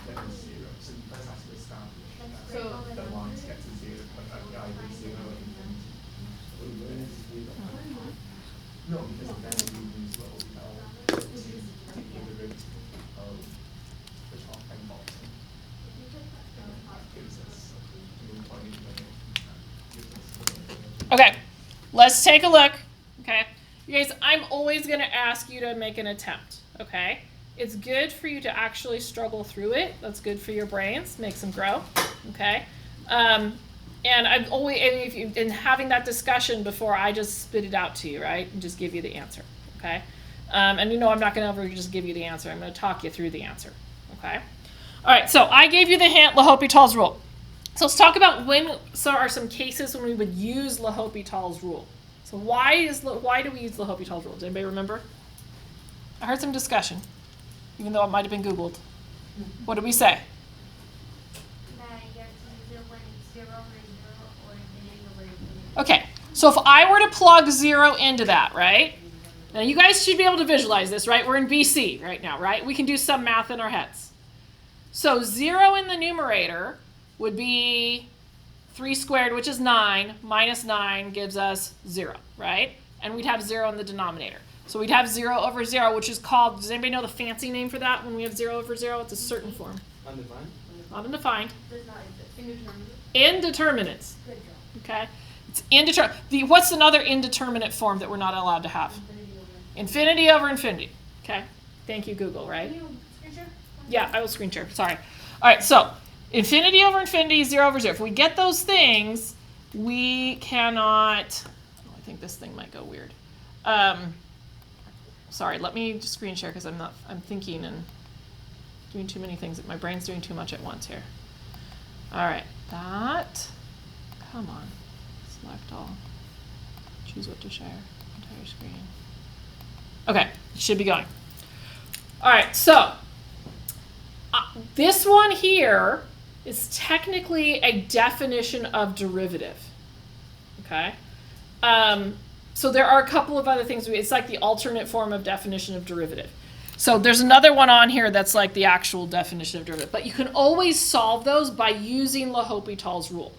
then 0. So you first have to establish So that lines get to 0, either 0 or infinity. No, because then we use what we call to take the derivative of the top and bottom. That gives us the point limit. Okay, let's take a look. Okay, you guys, I'm always going to ask you to make an attempt. Okay, it's good for you to actually struggle through it. That's good for your brains, makes them grow. Okay, and I'm always in having that discussion before I just spit it out to you, right, and just give you the answer. Okay, and you know I'm not going to ever just give you the answer. I'm going to talk you through the answer. Okay, all right. So I gave you the hint, L'Hopital's rule. So let's talk about are some cases when we would use L'Hopital's rule. So why do we use L'Hopital's rule? Does anybody remember? I heard some discussion, even though it might have been Googled. What did we say? Okay, so if I were to plug 0 into that, right? Now you guys should be able to visualize this, right? We're in BC right now, right? We can do some math in our heads. So 0 in the numerator would be 3 squared, which is 9, minus 9 gives us 0, right? And we'd have 0 in the denominator. So we'd have 0 over 0, which is called, does anybody know the fancy name for that when we have 0 over 0? It's a certain form. Undefined? Not undefined. indeterminate. Indeterminate. Okay? It's indeterminate. What's another indeterminate form that we're not allowed to have? Infinity over infinity. Okay? Thank you, Google, right? Yeah, I will screen share. Sorry. All right, so infinity over infinity, 0 over 0. If we get those things, we cannot. Oh, I think this thing might go weird. Sorry, let me just screen share because I'm thinking and doing too many things. My brain's doing too much at once here. All right, that. Come on. Select all. Choose what to share. Entire screen. Okay, it should be going. All right, so this one here is technically a definition of derivative. Okay? So there are a couple of other things. It's like the alternate form of definition of derivative. So there's another one on here that's like the actual definition of derivative. But you can always solve those by using L'Hopital's rule.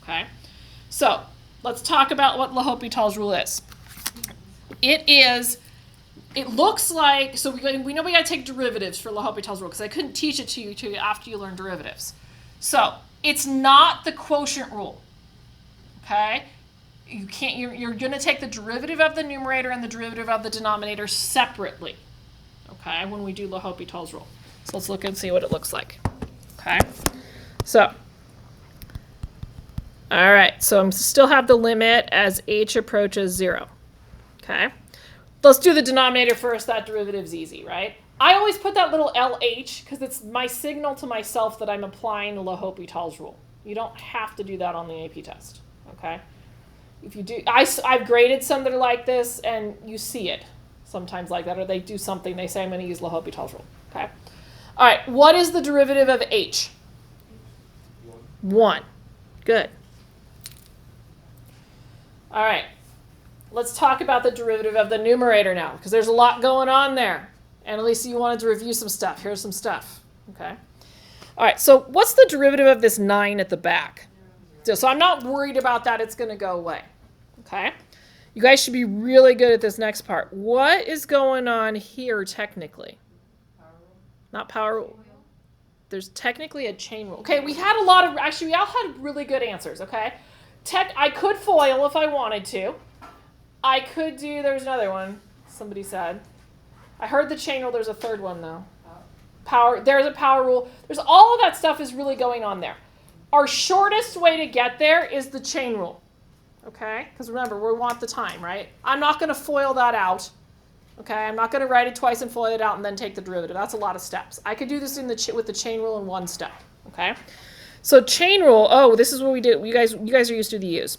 Okay? So let's talk about what L'Hopital's rule is. It looks like, so we know we got to take derivatives for L'Hopital's rule because I couldn't teach it to you after you learn derivatives. So it's not the quotient rule. Okay? You can't. You're going to take the derivative of the numerator and the derivative of the denominator separately. Okay, when we do L'Hopital's rule. So let's look and see what it looks like. Okay, so all right. So I still have the limit as h approaches 0. Okay, let's do the denominator first. That derivative's easy, right? I always put that little LH because it's my signal to myself that I'm applying L'Hopital's rule. You don't have to do that on the AP test. Okay. If you do, I've graded some that are like this, and you see it sometimes like that, or they do something, they say I'm going to use L'Hopital's rule. Okay? All right, what is the derivative of h? 1. Good. All right, let's talk about the derivative of the numerator now, because there's a lot going on there. And Elisa, you wanted to review some stuff. Here's some stuff. Okay? All right, so what's the derivative of this 9 at the back? So I'm not worried about that. It's going to go away. Okay? You guys should be really good at this next part. What is going on here technically? Not power rule. There's technically a chain rule. Okay, we had a lot of, actually we all had really good answers, okay? I could FOIL if I wanted to. I could do, there's another one, somebody said. I heard the chain rule, there's a third one though. There's a power rule. There's all of that stuff is really going on there. Our shortest way to get there is the chain rule, okay? Because remember, we want the time, right? I'm not going to FOIL that out, okay? I'm not going to write it twice and FOIL it out and then take the derivative. That's a lot of steps. I could do this with the chain rule in one step, okay? So chain rule, this is what we did. You guys are used to the U's.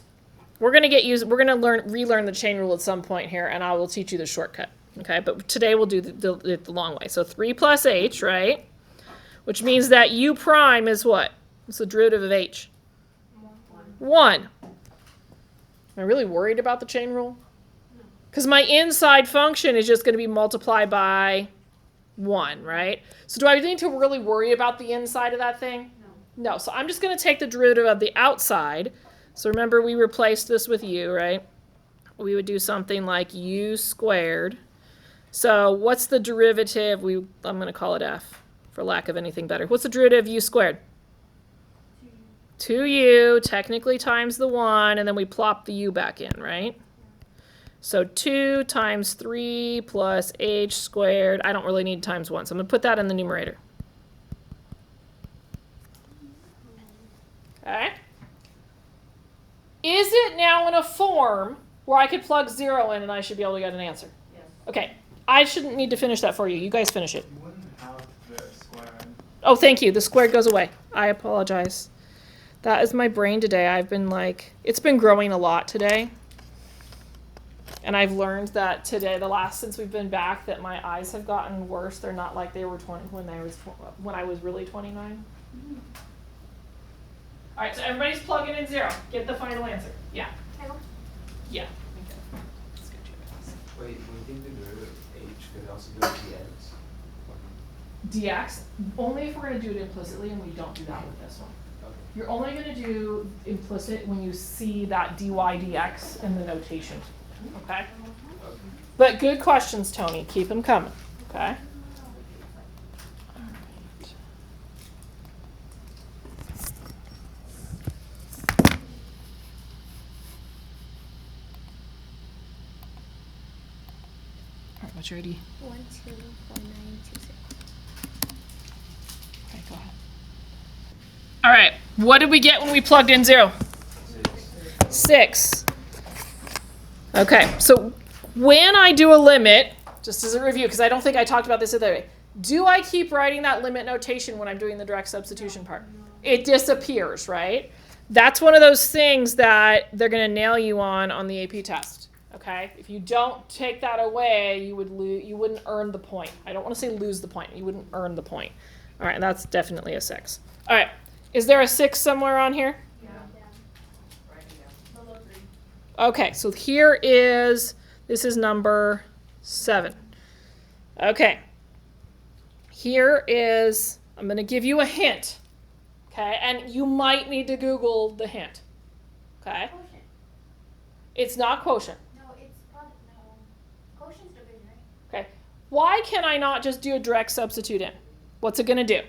We're going to relearn the chain rule at some point here, and I will teach you the shortcut, okay? But today we'll do the long way. So 3 plus h, right? Which means that u prime is what? What's the derivative of h? 1. Am I really worried about the chain rule? Because my inside function is just going to be multiplied by 1, right? So do I need to really worry about the inside of that thing? No. So I'm just going to take the derivative of the outside. So remember we replaced this with u, right? We would do something like u squared. So what's the derivative? I'm going to call it f for lack of anything better. What's the derivative of u squared? 2u, technically times the 1, and then we plop the u back in, right? So 2 times 3 plus h squared. I don't really need times 1, so I'm going to put that in the numerator. Okay? Is it now in a form where I could plug 0 in and I should be able to get an answer? Yes. Okay. I shouldn't need to finish that for you. You guys finish it. You wouldn't have the square. Oh, thank you. The squared goes away. I apologize. That is my brain today. I've been it's been growing a lot today. And I've learned that today, since we've been back, that my eyes have gotten worse. They're not like they were when I was really 29. All right, so everybody's plugging in 0. Get the final answer. Yeah. Yeah. Wait, when you think the derivative of h could also go dx? dx, only if we're going to do it implicitly, and we don't do that with this one. Okay. You're only going to do implicit when you see that dy dx in the notation. Okay? Okay. But good questions, Tony. Keep them coming. Okay? All right, what's your ID? 124926. Okay, go ahead. All right, what did we get when we plugged in 0? 6. Okay, so when I do a limit, just as a review, because I don't think I talked about this the other way, do I keep writing that limit notation when I'm doing the direct substitution part? It disappears, right? That's one of those things that they're going to nail you on the AP test. Okay, if you don't take that away, you wouldn't earn the point. I don't want to say lose the point. You wouldn't earn the point. All right, that's definitely a 6. All right, is there a 6 somewhere on here? Yeah. Right here. Below 3. Okay, so this is number 7. Okay, I'm going to give you a hint. Okay, and you might need to Google the hint. Okay, Quotient. it's not quotient. No, it's product. No. Quotient's division, right? Okay, why can I not just do a direct substitute in? What's it going to do?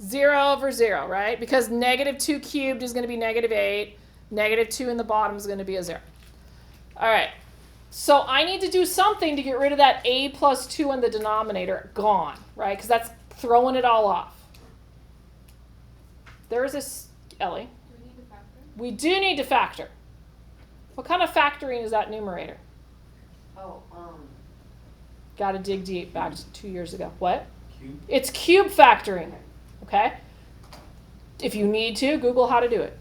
0 over 0, right? Because negative 2 cubed is going to be negative 8. Negative 2 in the bottom is going to be a 0. All right. So I need to do something to get rid of that a plus 2 in the denominator. Gone, right? Because that's throwing it all off. There is this, Ellie. Do we need to factor? We do need to factor. What kind of factoring is that numerator? Oh, Got to dig deep back to 2 years ago. What? Cube? It's cube factoring. Okay? If you need to, Google how to do it.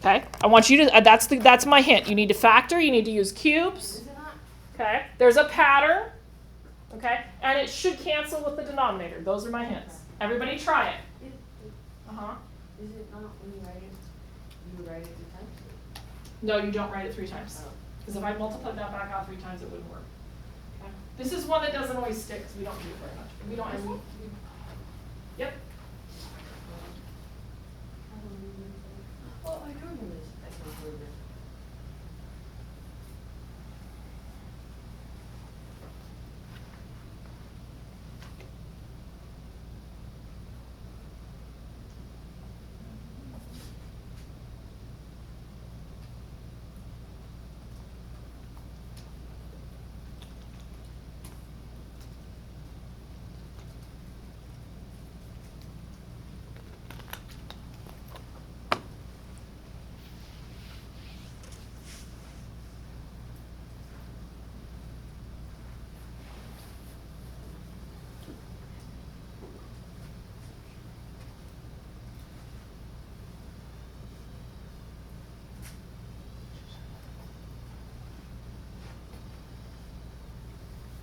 Okay? I want you to, that's my hint. You need to factor, you need to use cubes. is it not? Okay? There's a pattern. Okay? And it should cancel with the denominator. Those are my hints. Everybody try it. Uh-huh. Is it not when you write it? You write it 2 times? No, you don't write it 3 times. Because if I multiplied that back out 3 times, it wouldn't work. Okay? This is one that doesn't always stick because we don't do it very much. We don't. Yep. Oh, I do remember this. I can't remember.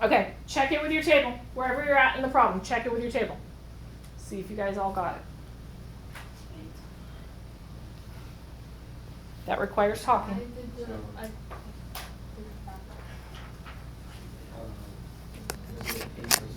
Okay, check it with your table. Wherever you're at in the problem, check it with your table. See if you guys all got it. That requires talking. So- Is it 8 plus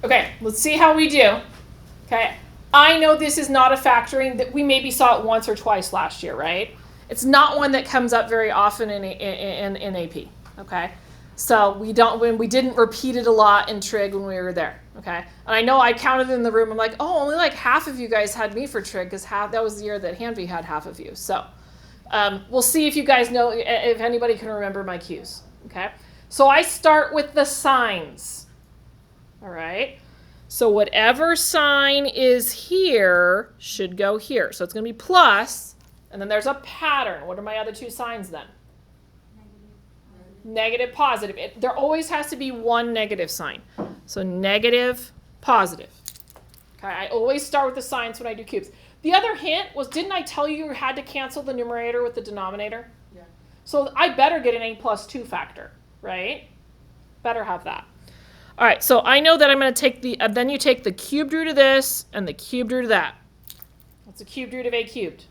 Okay, let's see how we do. Okay, I know this is not a factoring that we maybe saw it once or twice last year, right? It's not one that comes up very often in AP. Okay, so we didn't repeat it a lot in trig when we were there. Okay, and I know I counted in the room. I'm like, oh, only like half of you guys had me for trig because that was the year that Hanvey had half of you. So we'll see if you guys know if anybody can remember my cues. Okay, so I start with the signs. All right. So whatever sign is here should go here. So it's going to be plus, and then there's a pattern. What are my other two signs then? Negative, positive. There always has to be one negative sign. So negative, positive. Okay, I always start with the signs when I do cubes. The other hint was, didn't I tell you had to cancel the numerator with the denominator? Yeah. So I better get an a plus 2 factor, right? Better have that. All right, so I know that I'm going to take the, then you take the cubed root of this and the cubed root of that. What's the cubed root of a cubed?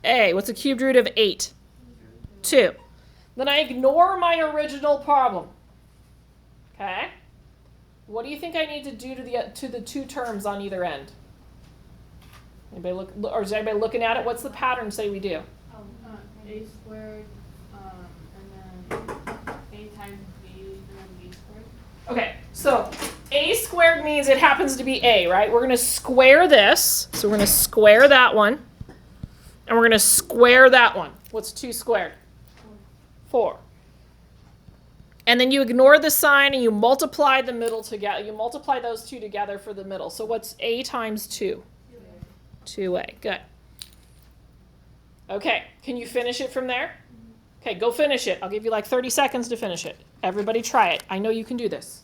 A. What's the cubed root of 8? 2. Then I ignore my original problem. Okay? What do you think I need to do to the two terms on either end? Anybody look, or is anybody looking at it? What's the pattern say we do? A squared, and then A times B, and then B squared. Okay, so a squared means it happens to be a, right? We're going to square this. So we're going to square that one. And we're going to square that one. What's 2 squared? 4. And then you ignore the sign and you multiply the middle together. You multiply those two together for the middle. So what's a times 2? 2a. Good. Okay, can you finish it from there? Okay, go finish it. I'll give you like 30 seconds to finish it. Everybody try it. I know you can do this.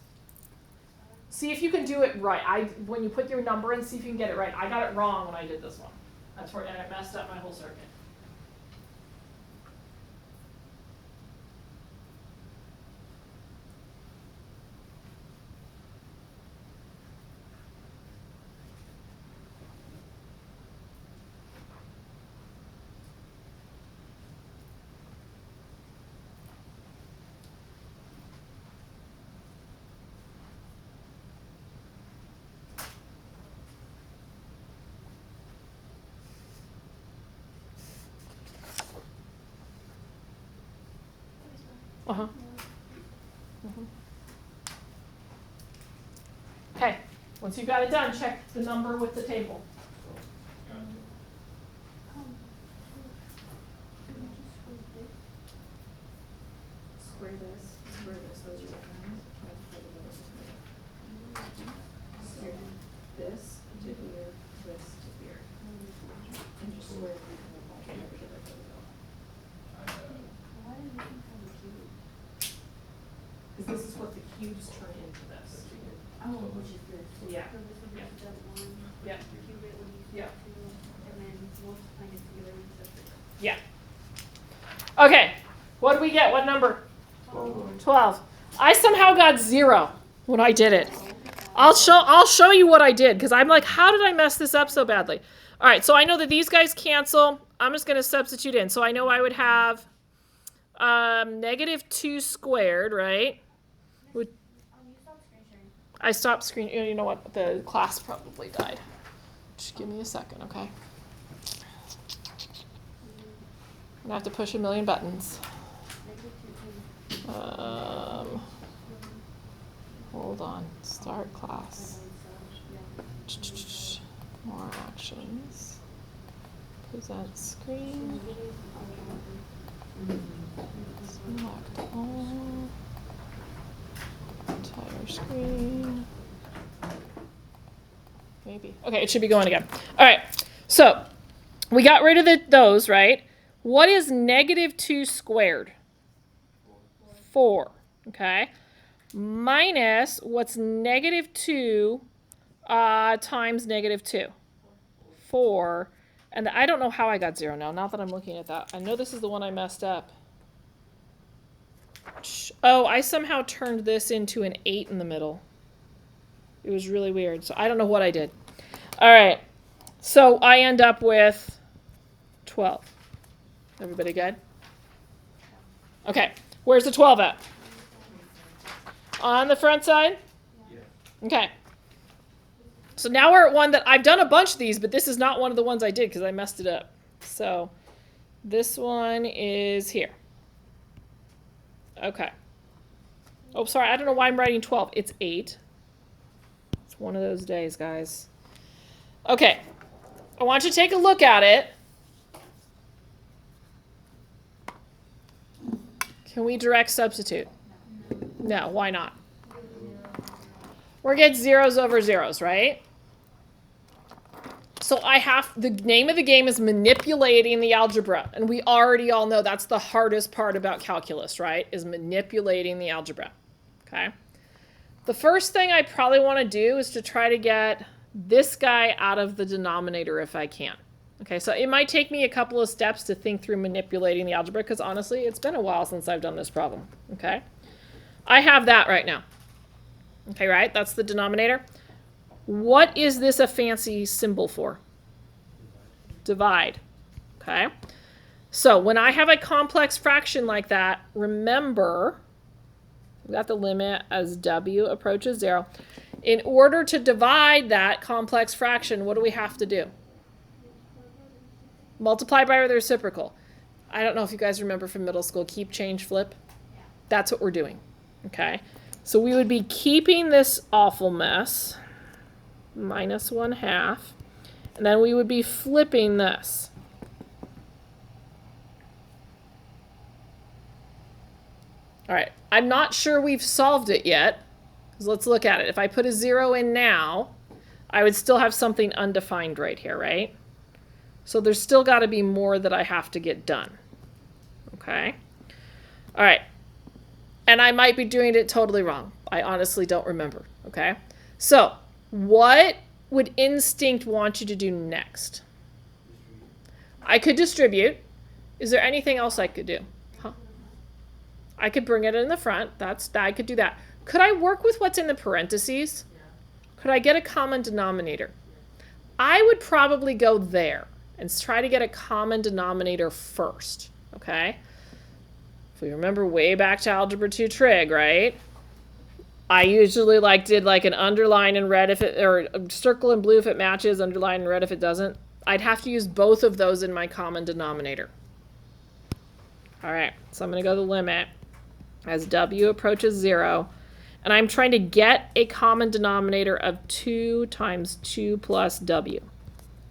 See if you can do it right. When you put your number in, see if you can get it right. I got it wrong when I did this one. That's where I messed up my whole circuit. Uh-huh. Okay, once you've got it done, check the number with the table. Square this, those are your friends. Square this to here, this to here. And just square it. Because this is what the cubes turn into this. Oh, which is this. Yeah. So this would be Yeah. step 1. Yeah. Cube it would be Yeah. step 2, and then multiplying it together in step 3. Yeah. Okay, what do we get? What number? 12. I somehow got 0 when I did it. I'll show you what I did because I'm like, how did I mess this up so badly? All right, so I know that these guys cancel. I'm just going to substitute in. So I know I would have negative 2 squared, right? You stop screen sharing. I stopped screen. You know what? The class probably died. Just give me a second, okay? I'm gonna have to push a million buttons. Hold on. Start class. More actions. Present screen. Select all. Entire screen. Maybe. Okay, it should be going again. All right. So we got rid of those, right? What is negative 2 squared? 4. Okay. Minus what's negative 2 times negative 2? 4. And I don't know how I got 0 now, not that I'm looking at that. I know this is the one I messed up. Oh, I somehow turned this into an 8 in the middle. It was really weird. So I don't know what I did. All right. So I end up with 12. Everybody good? Okay. Where's the 12 at? On the front side? Yeah. Okay. So now we're at one that I've done a bunch of these, but this is not one of the ones I did because I messed it up. So this one is here. Okay. Oh, sorry. I don't know why I'm writing 12. It's 8. It's one of those days, guys. Okay. I want you to take a look at it. Can we direct substitute? No, why not? We're going to get zeros over zeros, right? So the name of the game is manipulating the algebra. And we already all know that's the hardest part about calculus, right? Is manipulating the algebra, okay? The first thing I probably want to do is to try to get this guy out of the denominator if I can. Okay, so it might take me a couple of steps to think through manipulating the algebra because honestly, it's been a while since I've done this problem, okay? I have that right now. Okay, right? That's the denominator. What is this a fancy symbol for? Divide. Okay? So when I have a complex fraction like that, remember, we got the limit as w approaches 0. In order to divide that complex fraction, what do we have to do? Multiply by the reciprocal. I don't know if you guys remember from middle school, keep, change, flip. That's what we're doing. Okay? So we would be keeping this awful mess, minus 1/2, and then we would be flipping this. All right, I'm not sure we've solved it yet, so let's look at it. If I put a 0 in now, I would still have something undefined right here, right? So there's still got to be more that I have to get done. Okay? All right. And I might be doing it totally wrong. I honestly don't remember. Okay? So what would instinct want you to do next? I could distribute. Is there anything else I could do? Huh? I could bring it in the front. I could do that. Could I work with what's in the parentheses? Could I get a common denominator? I would probably go there and try to get a common denominator first, okay? If we remember way back to Algebra 2 trig, right? I usually did an underline in red if it, or a circle in blue if it matches, underline in red if it doesn't. I'd have to use both of those in my common denominator. All right, so I'm gonna go to the limit as w approaches 0. And I'm trying to get a common denominator of 2 times 2 plus w.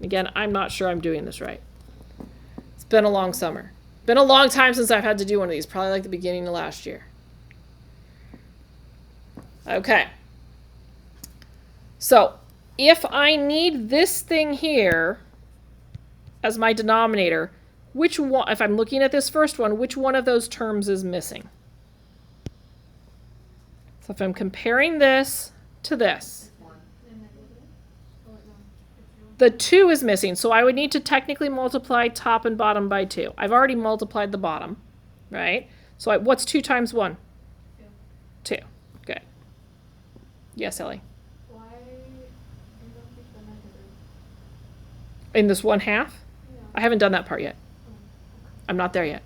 Again, I'm not sure I'm doing this right. It's been a long summer. Been a long time since I've had to do one of these, probably like the beginning of last year. Okay. So if I need this thing here as my denominator, which one, if I'm looking at this first one, which one of those terms is missing? So if I'm comparing this to this, the 2 is missing, so I would need to technically multiply top and bottom by 2. I've already multiplied the bottom, right? So what's 2 times 1? 2. Good. Yes, Ellie? Why you don't keep the negative? In this 1/2? Yeah. I haven't done that part yet. I'm not there yet.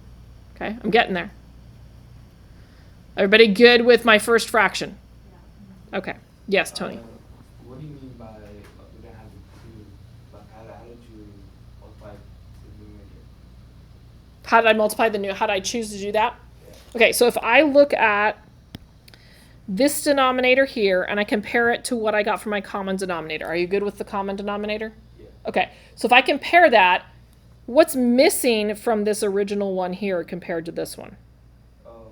Okay, I'm getting there. Everybody good with my first fraction? Okay. Yes, Tony. What do you mean by we're gonna have the 2? Like how did you multiply the numerator? How did I multiply how did I choose to do that? Okay, so if I look at this denominator here and I compare it to what I got from my common denominator. Are you good with the common denominator? Yeah. Okay, so if I compare that, what's missing from this original one here compared to this one? Oh,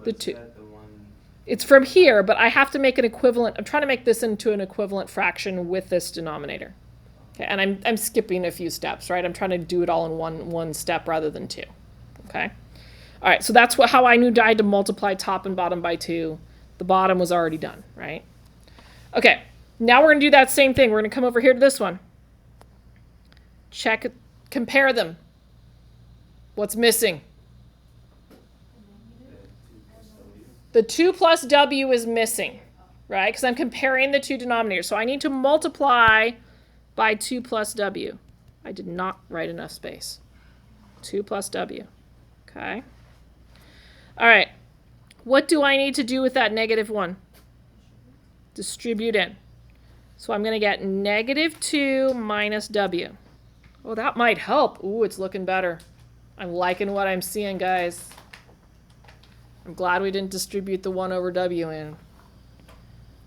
The but two. is that the one? It's from here, but I have to make an equivalent. I'm trying to make this into an equivalent fraction with this denominator. Okay, and I'm skipping a few steps, right? I'm trying to do it all in one step rather than 2. Okay? All right, so that's how I knew I had to multiply top and bottom by 2. The bottom was already done, right? Okay, now we're going to do that same thing. We're going to come over here to this one. Check, compare them. What's missing? The 2 plus w is missing, right? Because I'm comparing the two denominators. So I need to multiply by 2 plus w. I did not write enough space. 2 plus w. Okay. All right. What do I need to do with that -1? Distribute in. So I'm going to get negative 2 minus W. Oh, that might help. Ooh, it's looking better. I'm liking what I'm seeing, guys. I'm glad we didn't distribute the 1 over W in.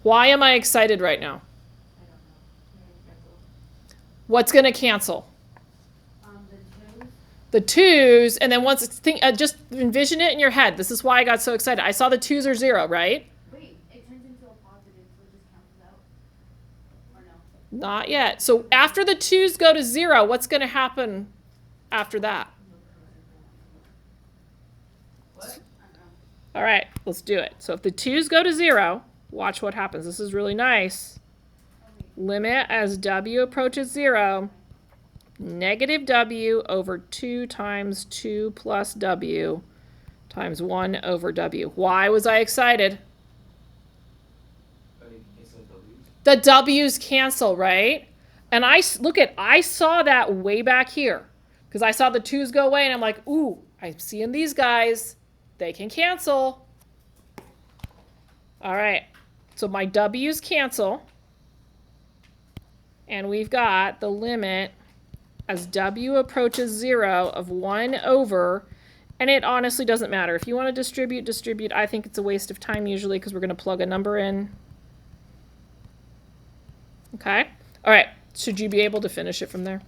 Why am I excited right now? What's going to cancel? The 2's, and then once just envision it in your head. This is why I got so excited. I saw the 2's are 0, right? Wait, it turns into a positive, so it just cancels out? Or no? Not yet. So after the 2's go to 0, what's going to happen after that? What? I don't know. All right, let's do it. So if the 2's go to 0, watch what happens. This is really nice. Limit as W approaches 0. Negative W over 2 times 2 plus W times 1 over W. Why was I excited? The W's cancel, right? And I saw that way back here because I saw the 2's go away and I'm like, ooh, I'm seeing these guys. They can cancel. All right, so my W's cancel. And we've got the limit as W approaches 0 of 1 over, and it honestly doesn't matter. If you want to distribute. I think it's a waste of time usually because we're going to plug a number in. Okay? All right. Should you be able to finish it from there?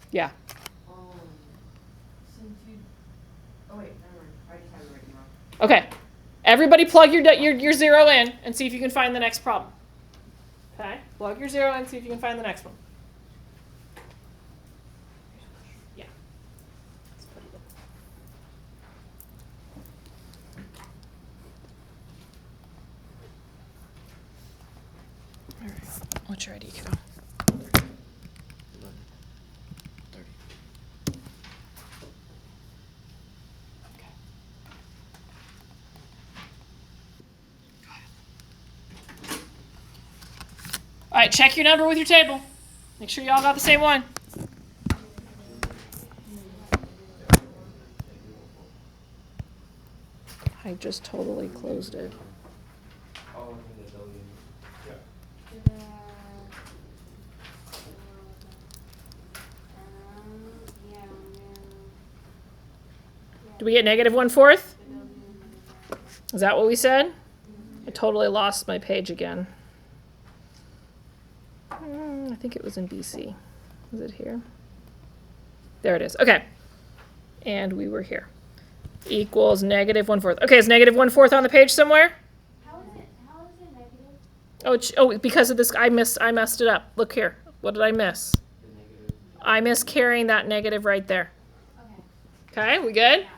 Yeah. Since you... Oh wait, never mind. I just have it written wrong. Okay. Everybody plug your 0 in and see if you can find the next problem. Okay? Plug your 0 in and see if you can find the next one. Yeah. All right. What's your ID, kiddo? 11, 30. Okay. All right, check your number with your table. Make sure y'all got the same one. I just totally closed it. Oh, and the W. Do we get negative 1/4? Is that what we said? I totally lost my page again. I think it was in BC. Is it here? There it is. Okay. And we were here. Equals negative 1/4. Okay, is negative 1/4 on the page somewhere? How is it negative? Oh, because of this, I messed it up. Look here. What did I miss? The negative. I missed carrying that negative right there. Okay. Okay, we good? Yeah.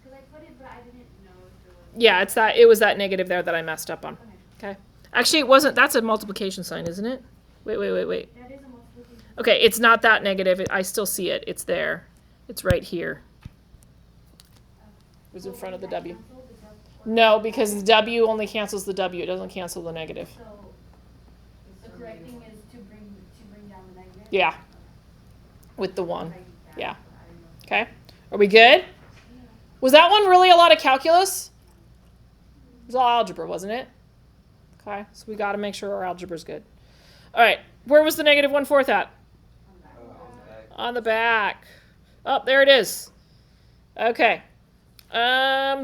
Because I put it, but I didn't know if it was... Yeah, it was that negative there that I messed up on. Okay. Actually, it wasn't. That's a multiplication sign, isn't it? Wait. That is a multiplication. Okay, it's not that negative. I still see it. It's there. It's right here. It was in front of the W. No, because the W only cancels the W. It doesn't cancel the negative. So the correct thing is to bring down the negative? Yeah. With the 1. Yeah. Okay. Are we good? Was that one really a lot of calculus? It was all algebra, wasn't it? Okay. So we got to make sure our algebra's good. All right. Where was the negative 1/4 at? On the back. Oh, there it is. Okay.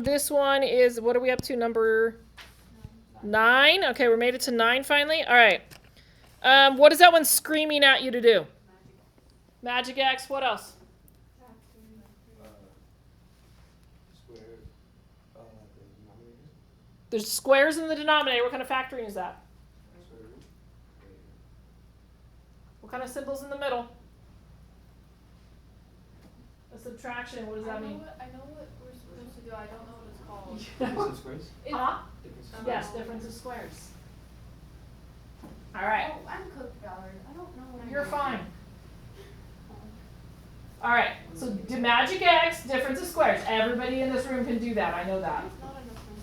This one is, what are we up to? Number 9? Okay, we made it to 9 finally. All right. What is that one screaming at you to do? Magic X. What else? Square. The denominator. There's squares in the denominator. What kind of factoring is that? Square root. What kind of symbol's in the middle? A subtraction. What does that mean? I know what we're supposed to do. I don't know what it's called. Difference of squares. Huh? Difference of Yes, difference of squares. All right. Oh, I'm cooked, Valerie. I don't know what I'm You're doing. fine. All right. So Magic X, difference of squares. Everybody in this room can do that. I know that.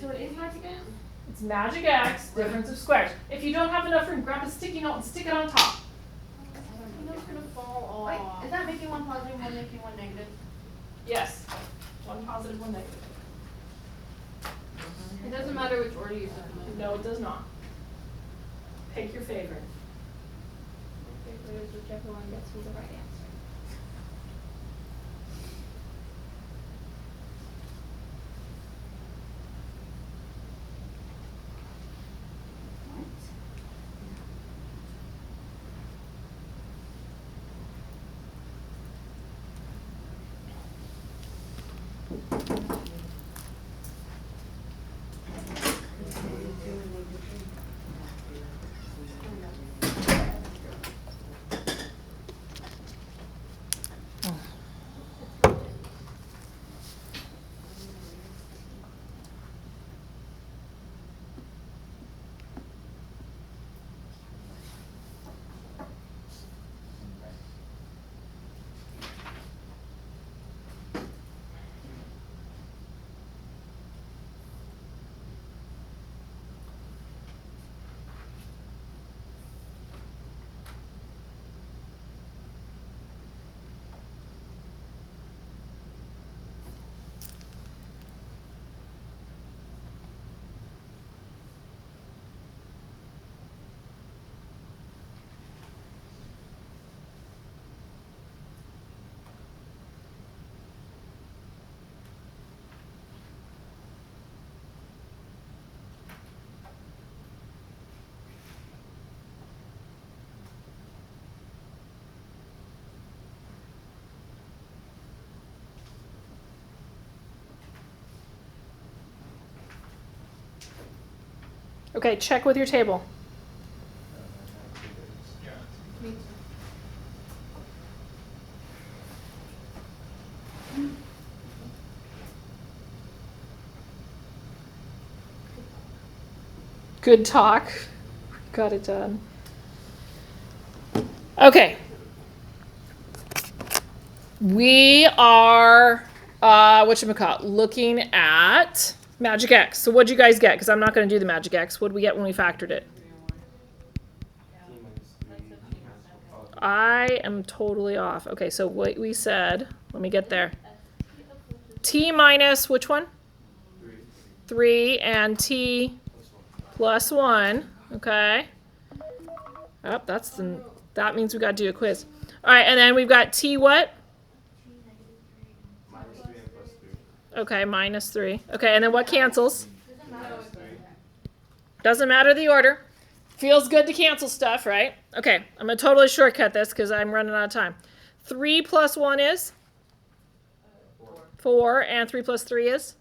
So it is magic X? It's Magic X, difference of squares. If you don't have enough room, grab a sticky note and stick it on top. You know it's gonna fall Wait, off. is that making one positive, one making one negative? Yes. One positive, one negative. It doesn't matter which order you put them in. No, it does not. Pick your favorite. Favorite is whichever one gets me the right answer. Okay, check with your table. Yeah. Me too. Good talk. Got it done. Okay. We are, whatchamacallit, looking at Magic X. So what'd you guys get? Because I'm not going to do the Magic X. What'd we get when we factored it? T minus 3 minus 4. I am totally off. Okay, so what we said, let me get there. T minus which one? 3 3 and T plus 1. plus 1. Okay. Oh, that means we got to do a quiz. All right, and then we've got T what? Minus 3 and plus 3. Okay, minus 3. Okay, and then what cancels? Minus 3. Doesn't matter the order. Feels good to cancel stuff, right? Okay, I'm going to totally shortcut this because I'm running out of time. 3 plus 1 is? 4. And 3 plus 3 is?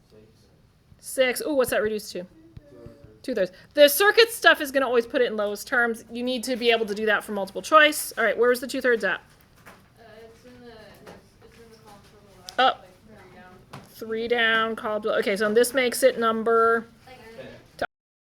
6. Ooh, what's that reduced to? 2/3. The circuit stuff is going to always put it in lowest terms. You need to be able to do that for multiple choice. All right, where's the 2/3 at? It's in the column for the left. Oh. Like 3 down. 3 down, called. Okay, so this makes it number